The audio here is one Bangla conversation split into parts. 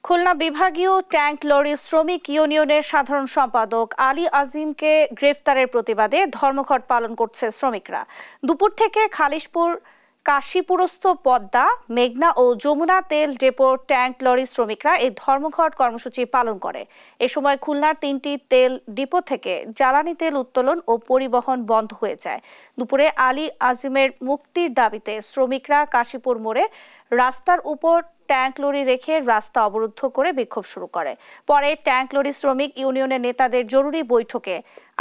খুলনা বিভাগীয় ট্যাঙ্ক লরি শ্রমিক ইউনিয়নের সাধারণ সম্পাদক আলী আজিমকে গ্রেফতারের প্রতিবাদে ধর্মঘট পালন করছে শ্রমিকরা। দুপুর থেকে খালিশপুর কাশীপুরস্থ পদ্মা, মেঘনা ও যমুনা তেল ডেপোর ট্যাঙ্ক লরি শ্রমিকরা এই ধর্মঘট কর্মসূচি পালন করে। এ সময় খুলনার 3টি তেল ডিপো থেকে জ্বালানি তেল উত্তোলন ও পরিবহন বন্ধ হয়ে যায়। দুপুরে আলী আজিমের মুক্তির দাবিতে শ্রমিকরা কাশীপুর মোড়ে রাস্তার উপর ট্যাঙ্ক লরি রেখে রাস্তা অবরুদ্ধ করে বিক্ষোভ শুরু করে। পরে ট্যাঙ্ক লরি শ্রমিক ইউনিয়নের নেতাদের জরুরি বৈঠকে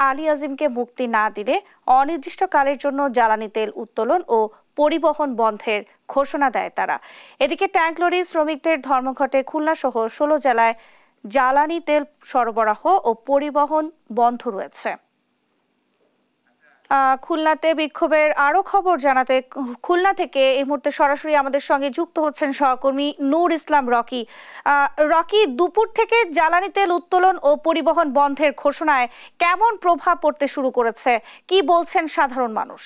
আলী আজিমকে মুক্তি না দিলে অনির্দিষ্টকালের জন্য জ্বালানি তেল উত্তোলন ও পরিবহন বন্ধের ঘোষণা দেয় তারা। এদিকে ট্যাঙ্ক লরি শ্রমিকদের ধর্মঘটে খুলনা সহ 16 জেলায় জ্বালানি তেল সরবরাহ ও পরিবহন বন্ধ রয়েছে। খুলনাতে বিক্ষোভের আরো খবর জানাতে খুলনা থেকে এই মুহূর্তে সরাসরি আমাদের সঙ্গে যুক্ত হচ্ছেন সহকর্মী নূর ইসলাম রকি। রকি, দুপুর থেকে জ্বালানি তেল উত্তোলন ও পরিবহন বন্ধের ঘোষণায় কেমন প্রভাব পড়তে শুরু করেছে, কি বলছেন সাধারণ মানুষ?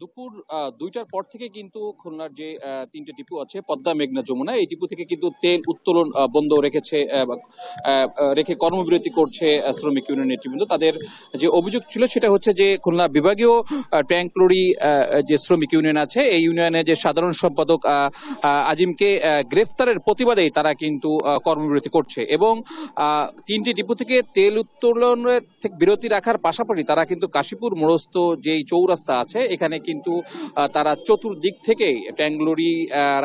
দুপুর 2টার পর থেকে কিন্তু খুলনার যে 3টে ডিপো আছে পদ্মা, মেঘনা, যমুনা, এই ডিপো থেকে কিন্তু তেল উত্তোলন বন্ধ রেখে কর্মবিরতি করছে শ্রমিক ইউনিয়ন নেতৃবৃন্দ। তাদের যে অভিযোগ ছিল সেটা হচ্ছে যে খুলনা বিভাগীয় ট্যাঙ্ক লরি যে শ্রমিক ইউনিয়ন আছে, এই ইউনিয়নের যে সাধারণ সম্পাদক আজিমকে গ্রেফতারের প্রতিবাদেই তারা কিন্তু কর্মবিরতি করছে এবং 3টি ডিপো থেকে তেল উত্তোলনের থেকে বিরতি রাখার পাশাপাশি তারা কিন্তু কাশীপুর মোড়স্থ যেই চৌরাস্তা আছে এখানে কিন্তু তারা চতুর্দিক থেকে ট্যাঙ্ক লরি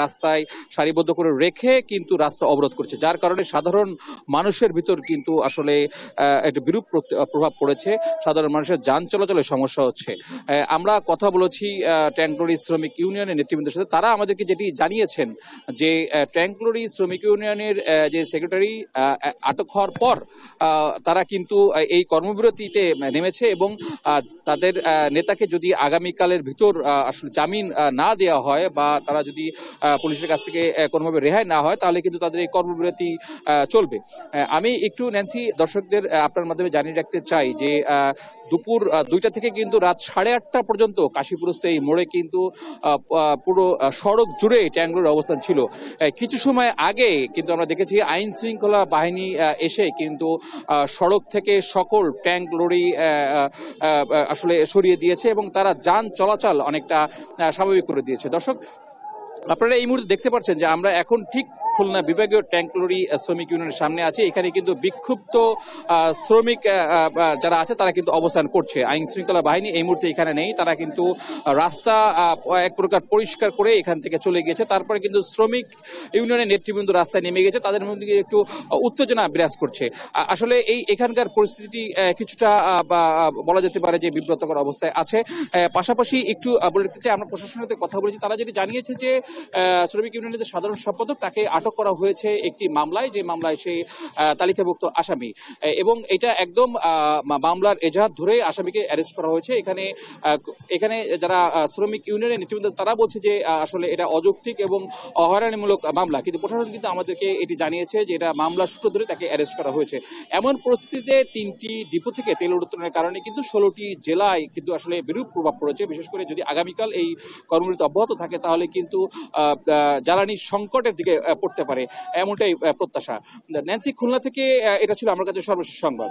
রাস্তায় সারিবদ্ধ করে রেখে কিন্তু রাস্তা অবরোধ করছে, যার কারণে সাধারণ মানুষের ভিতর কিন্তু আসলে একটা বিরূপ প্রভাব পড়েছে। সাধারণ মানুষের যান চলাচলের সমস্যা হচ্ছে। আমরা কথা বলেছি ট্যাঙ্ক লরি শ্রমিক ইউনিয়নের নেতৃবৃন্দের সাথে। তারা আমাদেরকে যেটি জানিয়েছেন যে ট্যাঙ্ক লরি শ্রমিক ইউনিয়নের যে সেক্রেটারি আটক হওয়ার পর তারা কিন্তু এই কর্মবিরতিতে নেমেছে এবং তাদের নেতাকে যদি আগামীকালের ভিতর আসলে জামিন না দেওয়া হয় বা তারা যদি পুলিশের কাছ থেকে কোনোভাবে রেহাই না হয় তাহলে কিন্তু তাদের এই কর্মবিরতি চলবে। আমি একটু ন্যান্সি দর্শকদের আপনার মাধ্যমে জানিয়ে রাখতে চাই যে দুপুর 2টা থেকে কিন্তু রাত 8:30 পর্যন্ত কাশীপুরস্থ এই মোড়ে কিন্তু পুরো সড়ক জুড়ে ট্যাঙ্ক লরির অবস্থান ছিল। কিছু সময় আগে কিন্তু আমরা দেখেছি আইন শৃঙ্খলা বাহিনী এসে কিন্তু সড়ক থেকে সকল ট্যাঙ্ক লরি আসলে সরিয়ে দিয়েছে এবং তারা যান চলাচল অনেকটা স্বাভাবিক করে দিয়েছে। দর্শক, আপনারা এই মুহূর্তে দেখতে পাচ্ছেন যে আমরা এখন ঠিক খুলনা বিভাগীয় ট্যাঙ্ক লরি শ্রমিক ইউনিয়নের সামনে আছে। এখানে কিন্তু বিক্ষুব্ধ শ্রমিক যারা আছে তারা কিন্তু অবস্থান করছে। আইন শৃঙ্খলা বাহিনী এই মুহূর্তে এখানে নেই, তারা কিন্তু রাস্তা এক প্রকার পরিষ্কার করে এখান থেকে চলে গিয়েছে। তারপরে কিন্তু শ্রমিক ইউনিয়নের নেতৃবৃন্দ রাস্তায় নেমে গেছে, তাদের মধ্যে একটু উত্তেজনা বিরাজ করছে। আসলে এখানকার পরিস্থিতি কিছুটা বলা যেতে পারে যে বিব্রতকর অবস্থায় আছে। পাশাপাশি একটু বলে রাখতে চাই, আমরা প্রশাসনের সাথে কথা বলেছি, তারা যেটি জানিয়েছে যে শ্রমিক ইউনিয়নের সাধারণ সম্পাদক তাকে আটক করা হয়েছে একটি মামলায়, যে মামলায় সে তালিকাভুক্ত আসামি এবং এটা একদম মামলার এজাহার ধরে আসামিকে অ্যারেস্ট করা হয়েছে। এখানে যারা শ্রমিক ইউনিয়নের নেতৃবৃন্দ তারা বলছে যে আসলে এটা অযৌক্তিক এবং হয়রানিমূলক মামলা, কিন্তু প্রশাসন কিন্তু আমাদেরকে এটি জানিয়েছে যে এটা মামলা সূত্র ধরে তাকে অ্যারেস্ট করা হয়েছে। এমন পরিস্থিতিতে 3টি ডিপো থেকে তেল উত্তোলনের কারণে কিন্তু 16টি জেলায় কিন্তু আসলে বিরূপ প্রভাব পড়েছে। বিশেষ করে যদি আগামীকাল এই কর্মবিরতি অব্যাহত থাকে তাহলে কিন্তু জ্বালানি সংকটের দিকে পড়তে পারে, এমনটাই প্রত্যাশা। ন্যান্সি, খুলনা থেকে এটা ছিল আমার কাছে সর্বশেষ সংবাদ।